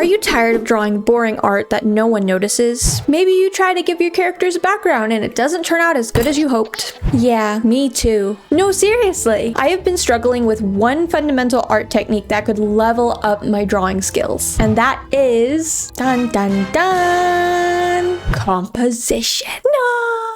you tired of drawing boring art that no one notices? Maybe you try to give your characters a background and it doesn't turn out as good as you hoped. Yeah, me too. No, seriously. I have been struggling with one fundamental art technique that could level up my drawing skills. And that is... dun dun dun! Composition. No!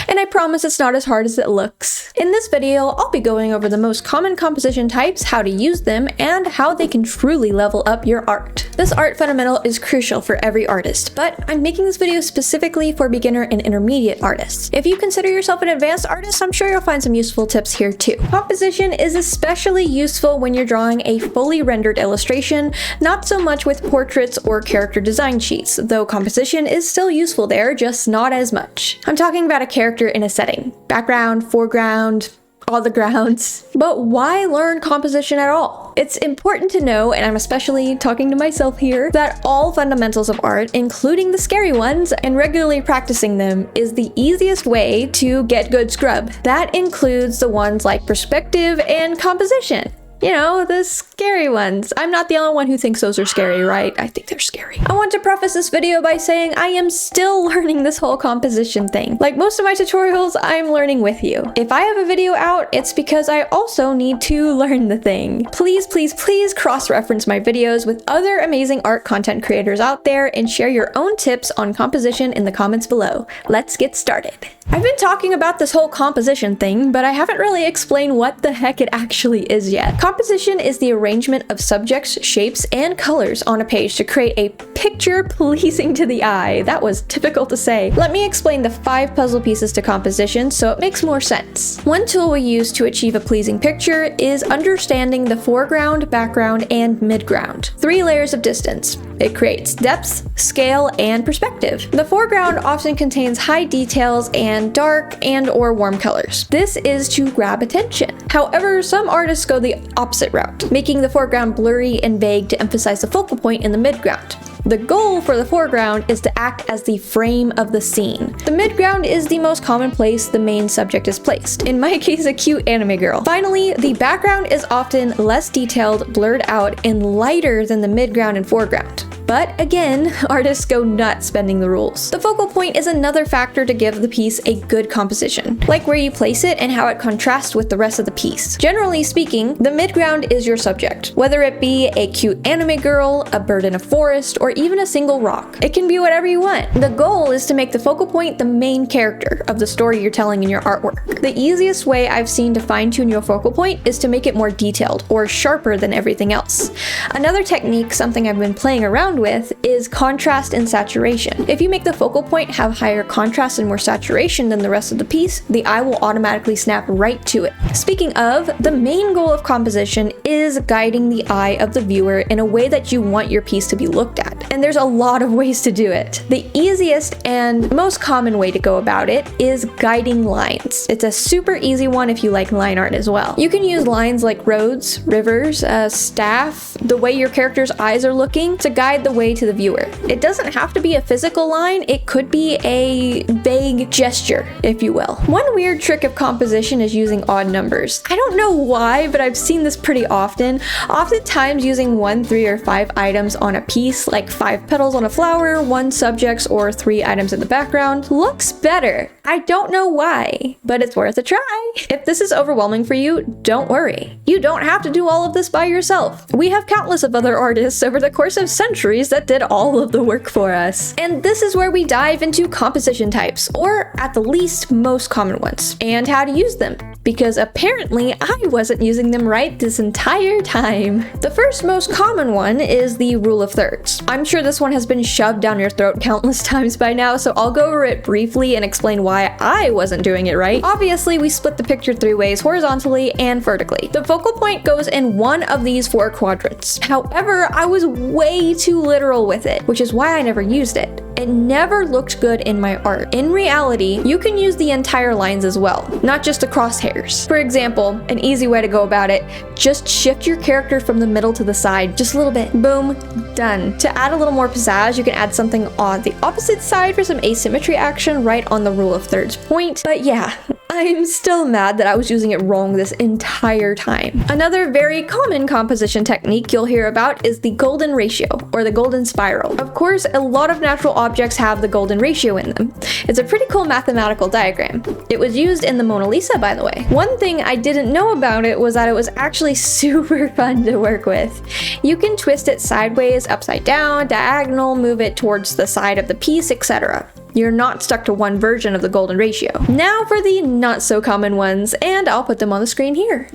And I promise it's not as hard as it looks. In this video, I'll be going over the most common composition types, how to use them, and how they can truly level up your art. This art fundamental is crucial for every artist, but I'm making this video specifically for beginner and intermediate artists. If you consider yourself an advanced artist, I'm sure you'll find some useful tips here too. Composition is especially useful when you're drawing a fully rendered illustration, not so much with portraits or character design sheets, though composition is still useful there, just not as much. I'm talking about a character in a setting. Background, foreground, all the grounds. But why learn composition at all? It's important to know, and I'm especially talking to myself here, that all fundamentals of art, including the scary ones, and regularly practicing them is the easiest way to get good scrub. That includes the ones like perspective and composition. You know, the scary ones. I'm not the only one who thinks those are scary, right? I think they're scary. I want to preface this video by saying I am still learning this whole composition thing. Like most of my tutorials, I'm learning with you. If I have a video out, it's because I also need to learn the thing. Please, please, please cross-reference my videos with other amazing art content creators out there and share your own tips on composition in the comments below. Let's get started. I've been talking about this whole composition thing, but I haven't really explained what the heck it actually is yet. Composition is the arrangement of subjects, shapes, and colors on a page to create a picture pleasing to the eye. That was difficult to say. Let me explain the 5 puzzle pieces to composition so it makes more sense. One tool we use to achieve a pleasing picture is understanding the foreground, background, and midground. 3 layers of distance. It creates depth, scale, and perspective. The foreground often contains high details and dark and/or warm colors. This is to grab attention. However, some artists go the opposite route, making the foreground blurry and vague to emphasize the focal point in the midground. The goal for the foreground is to act as the frame of the scene. The midground is the most common place the main subject is placed, in my case a cute anime girl. Finally, the background is often less detailed, blurred out, and lighter than the midground and foreground. But again, artists go nuts bending the rules. The focal point is another factor to give the piece a good composition, like where you place it and how it contrasts with the rest of the piece. Generally speaking, the midground is your subject, whether it be a cute anime girl, a bird in a forest, or even a single rock. It can be whatever you want. The goal is to make the focal point the main character of the story you're telling in your artwork. The easiest way I've seen to fine-tune your focal point is to make it more detailed or sharper than everything else. Another technique, something I've been playing around with, is contrast and saturation. If you make the focal point have higher contrast and more saturation than the rest of the piece, the eye will automatically snap right to it. Speaking of, the main goal of composition is guiding the eye of the viewer in a way that you want your piece to be looked at. And there's a lot of ways to do it. The easiest and most common way to go about it is guiding lines. It's a super easy one if you like line art as well. You can use lines like roads, rivers, staff, the way your character's eyes are looking to guide the way to the viewer. It doesn't have to be a physical line, it could be a vague gesture, if you will. One weird trick of composition is using odd numbers. I don't know why, but I've seen this pretty often. Oftentimes using 1, 3, or 5 items on a piece, like 5 petals on a flower, 1 subject, or 3 items in the background, looks better. I don't know why, but it's worth a try. If this is overwhelming for you, don't worry. You don't have to do all of this by yourself. We have countless of other artists over the course of centuries that did all of the work for us. And this is where we dive into composition types, or at the least most common ones, and how to use them. Because apparently I wasn't using them right this entire time. The first most common one is the rule of thirds. I'm sure this one has been shoved down your throat countless times by now, so I'll go over it briefly and explain why I wasn't doing it right. Obviously, we split the picture 3 ways, horizontally and vertically. The focal point goes in one of these 4 quadrants. However, I was way too literal with it, which is why I never used it. It never looked good in my art. In reality, you can use the entire lines as well, not just the crosshairs. For example, an easy way to go about it, just shift your character from the middle to the side, just a little bit. Boom, done. To add a little more pizzazz, you can add something on the opposite side for some asymmetry action right on the rule of thirds point. But yeah, I'm still mad that I was using it wrong this entire time. Another very common composition technique you'll hear about is the golden ratio, or the golden spiral. Of course, a lot of natural objects have the golden ratio in them. It's a pretty cool mathematical diagram. It was used in the Mona Lisa, by the way. One thing I didn't know about it was that it was actually super fun to work with. You can twist it sideways, upside down, diagonal, move it towards the side of the piece, etc. You're not stuck to one version of the golden ratio. Now for the not so common ones, and I'll put them on the screen here.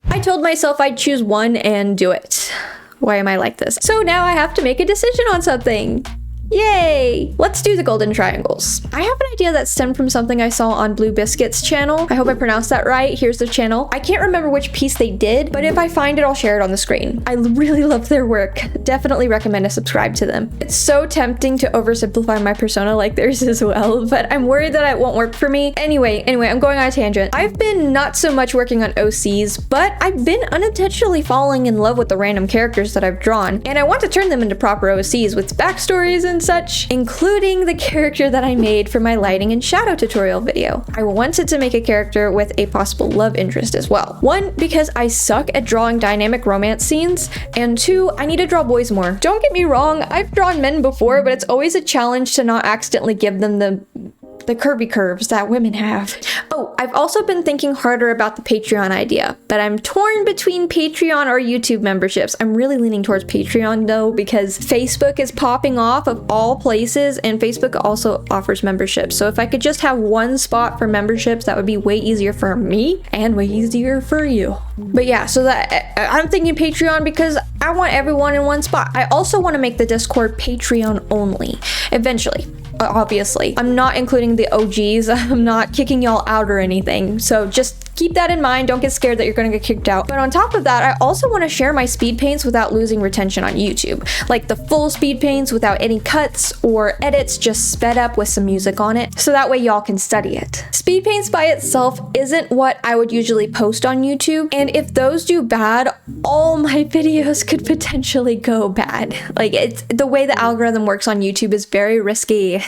I told myself I'd choose one and do it. Why am I like this? So now I have to make a decision on something. Yay! Let's do the golden triangles. I have an idea that stemmed from something I saw on Blue Biscuit's channel. I hope I pronounced that right. Here's the channel. I can't remember which piece they did, but if I find it, I'll share it on the screen. I really love their work. Definitely recommend to subscribe to them. It's so tempting to oversimplify my persona like theirs as well, but I'm worried that it won't work for me. Anyway, I'm going on a tangent. I've been not so much working on OCs, but I've been unintentionally falling in love with the random characters that I've drawn, and I want to turn them into proper OCs with backstories and such, including the character that I made for my lighting and shadow tutorial video. I wanted to make a character with a possible love interest as well. One, because I suck at drawing dynamic romance scenes, and two, I need to draw boys more. Don't get me wrong, I've drawn men before, but it's always a challenge to not accidentally give them the curvy curves that women have. Oh, I've also been thinking harder about the Patreon idea, but I'm torn between Patreon or YouTube memberships. I'm really leaning towards Patreon though, because Facebook is popping off of all places, and Facebook also offers memberships. So if I could just have one spot for memberships, that would be way easier for me and way easier for you. But yeah, so that I'm thinking Patreon because I want everyone in one spot. I also want to make the Discord Patreon only eventually. Obviously, I'm not including the OGs. I'm not kicking y'all out or anything. So just keep that in mind. Don't get scared that you're gonna get kicked out. But on top of that, I also want to share my speed paints without losing retention on YouTube. Like the full speed paints without any cuts or edits, just sped up with some music on it. So that way y'all can study it. Speed paints by itself isn't what I would usually post on YouTube. And if those do bad, all my videos could potentially go bad. Like it's the way the algorithm works on YouTube is very risky.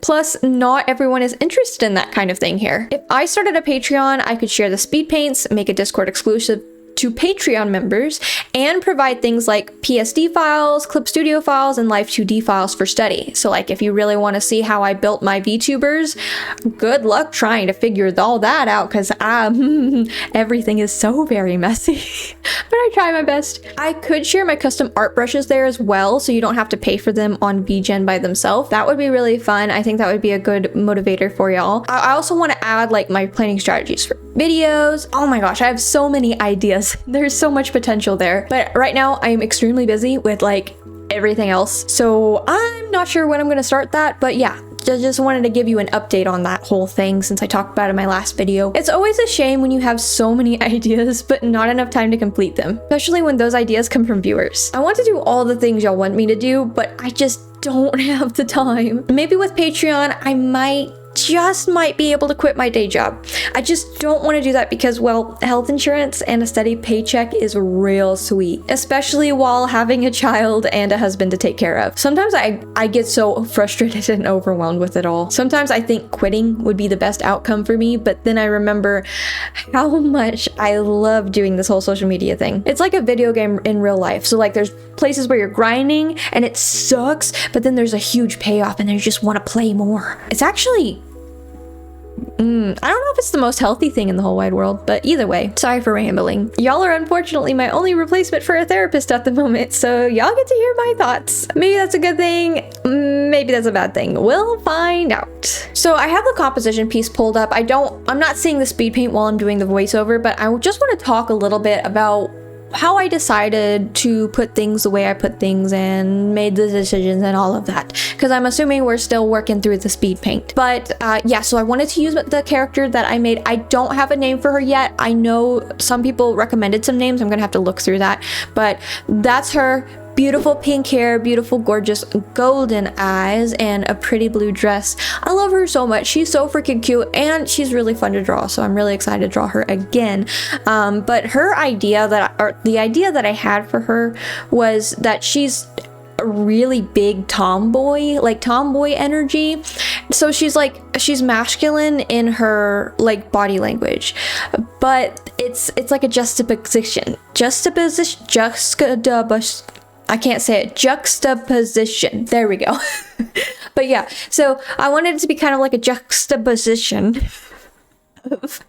Plus, not everyone is interested in that kind of thing here. If I started a Patreon, I could share the speed paints, make a Discord exclusive to Patreon members, and provide things like PSD files, Clip Studio files, and Live 2D files for study. So like if you really want to see how I built my VTubers, good luck trying to figure all that out, because everything is so very messy. But I try my best. I could share my custom art brushes there as well, so you don't have to pay for them on VGen by themselves. That would be really fun. I think that would be a good motivator for y'all. I also want to add like my planning strategies for videos. Oh my gosh, I have so many ideas. There's so much potential there. But right now I am extremely busy with like everything else. So I'm not sure when I'm going to start that, but yeah. I just wanted to give you an update on that whole thing since I talked about it in my last video. It's always a shame when you have so many ideas but not enough time to complete them, especially when those ideas come from viewers. I want to do all the things y'all want me to do, but I just don't have the time. Maybe with Patreon, I might be able to quit my day job. I just don't want to do that because, well, health insurance and a steady paycheck is real sweet, especially while having a child and a husband to take care of. Sometimes I get so frustrated and overwhelmed with it all. Sometimes I think quitting would be the best outcome for me, but then I remember how much I love doing this whole social media thing. It's like a video game in real life. So like there's places where you're grinding and it sucks, but then there's a huge payoff and then you just want to play more. It's actually I don't know if it's the most healthy thing in the whole wide world, but either way, sorry for rambling. Y'all are unfortunately my only replacement for a therapist at the moment, so y'all get to hear my thoughts. Maybe that's a good thing, maybe that's a bad thing. We'll find out. So I have the composition piece pulled up. I'm not seeing the speed paint while I'm doing the voiceover, but I just want to talk a little bit about how I decided to put things the way I put things and made the decisions and all of that, because I'm assuming we're still working through the speed paint. But yeah, so I wanted to use the character that I made. I don't have a name for her yet. I know some people recommended some names. I'm gonna have to look through that, but that's her. Beautiful pink hair, beautiful gorgeous golden eyes, and a pretty blue dress. I love her so much. She's so freaking cute and she's really fun to draw, so I'm really excited to draw her again. But her idea the idea that I had for her was that she's a really big tomboy, like tomboy energy. So she's masculine in her like body language, but it's like a juxtaposition. I can't say it. Juxtaposition. There we go. But yeah, so I wanted it to be kind of like a juxtaposition of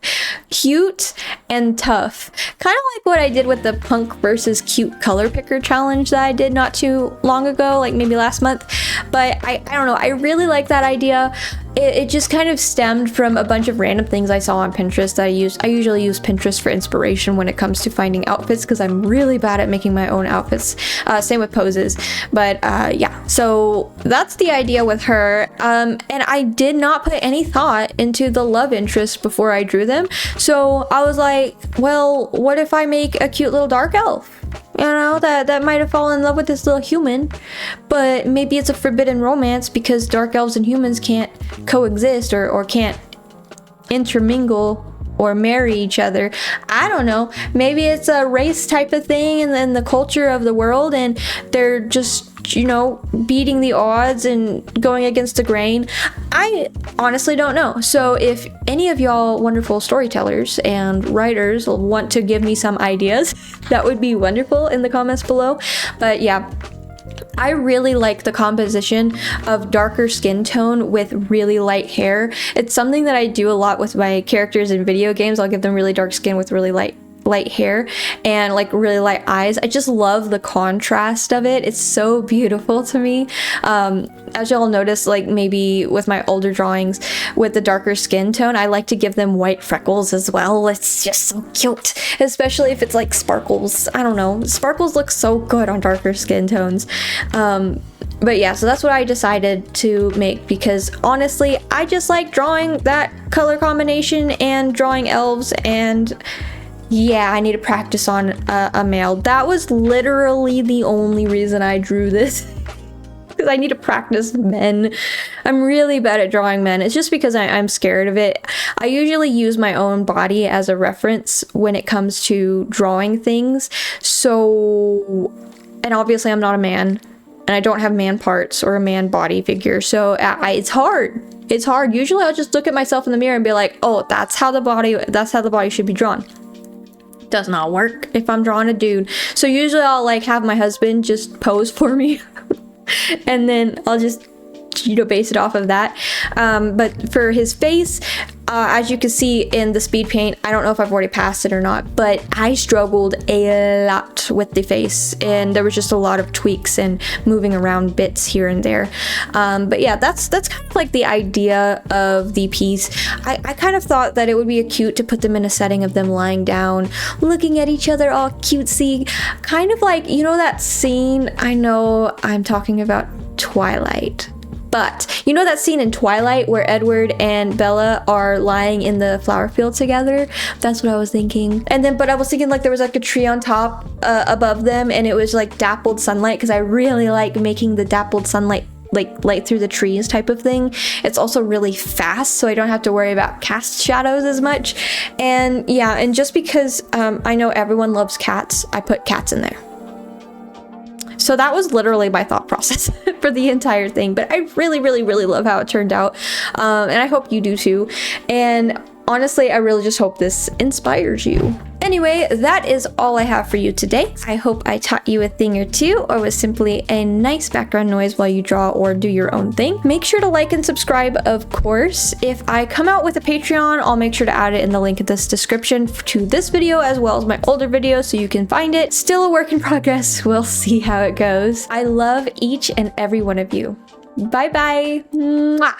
cute and tough. Kind of like what I did with the punk versus cute color picker challenge that I did not too long ago, like maybe last month. But I don't know, I really like that idea. It just kind of stemmed from a bunch of random things I saw on Pinterest that I use. I usually use Pinterest for inspiration when it comes to finding outfits because I'm really bad at making my own outfits. Same with poses. But yeah, so that's the idea with her. And I did not put any thought into the love interest before I drew them. So I was like, well, what if I make a cute little dark elf? You know, that might have fallen in love with this little human, but maybe it's a forbidden romance because dark elves and humans can't coexist or can't intermingle or marry each other. I don't know. Maybe it's a race type of thing and then the culture of the world, and they're just, you know, beating the odds and going against the grain. I honestly don't know. So if any of y'all wonderful storytellers and writers want to give me some ideas, that would be wonderful in the comments below. But yeah, I really like the composition of darker skin tone with really light hair. It's something that I do a lot with my characters in video games. I'll give them really dark skin with really light hair and like really light eyes. I just love the contrast of it. It's so beautiful to me. As y'all notice, like maybe with my older drawings with the darker skin tone, I like to give them white freckles as well. It's just so cute, especially if it's like sparkles. I don't know, sparkles look so good on darker skin tones. But yeah, so that's what I decided to make because honestly, I just like drawing that color combination and drawing elves, and yeah, I need to practice on a male. That was literally the only reason I drew this. Because I need to practice men. I'm really bad at drawing men. It's just because I'm scared of it. I usually use my own body as a reference when it comes to drawing things. So, and obviously I'm not a man. And I don't have man parts or a man body figure. So it's hard. It's hard. Usually I'll just look at myself in the mirror and be like, oh, that's how the body should be drawn. Does not work if I'm drawing a dude. So usually I'll like have my husband just pose for me and then I'll just, you know, base it off of that. But for his face, as you can see in the speed paint, I don't know if I've already passed it or not, but I struggled a lot with the face and there was just a lot of tweaks and moving around bits here and there. But yeah, that's kind of like the idea of the piece. I kind of thought that it would be cute to put them in a setting of them lying down, looking at each other all cutesy, kind of like, you know, that scene, I know I'm talking about Twilight. But you know that scene in Twilight where Edward and Bella are lying in the flower field together? That's what I was thinking. And then, but I was thinking like there was like a tree on top above them and it was like dappled sunlight because I really like making the dappled sunlight like light through the trees type of thing. It's also really fast, so I don't have to worry about cast shadows as much. And yeah, and just because I know everyone loves cats, I put cats in there. So that was literally my thought process for the entire thing, but I really, really, really love how it turned out. And I hope you do too. And honestly, I really just hope this inspires you. Anyway, that is all I have for you today. I hope I taught you a thing or two, or was simply a nice background noise while you draw or do your own thing. Make sure to like and subscribe, of course. If I come out with a Patreon, I'll make sure to add it in the link in this description to this video, as well as my older videos, so you can find it. Still a work in progress. We'll see how it goes. I love each and every one of you. Bye bye. Mwah.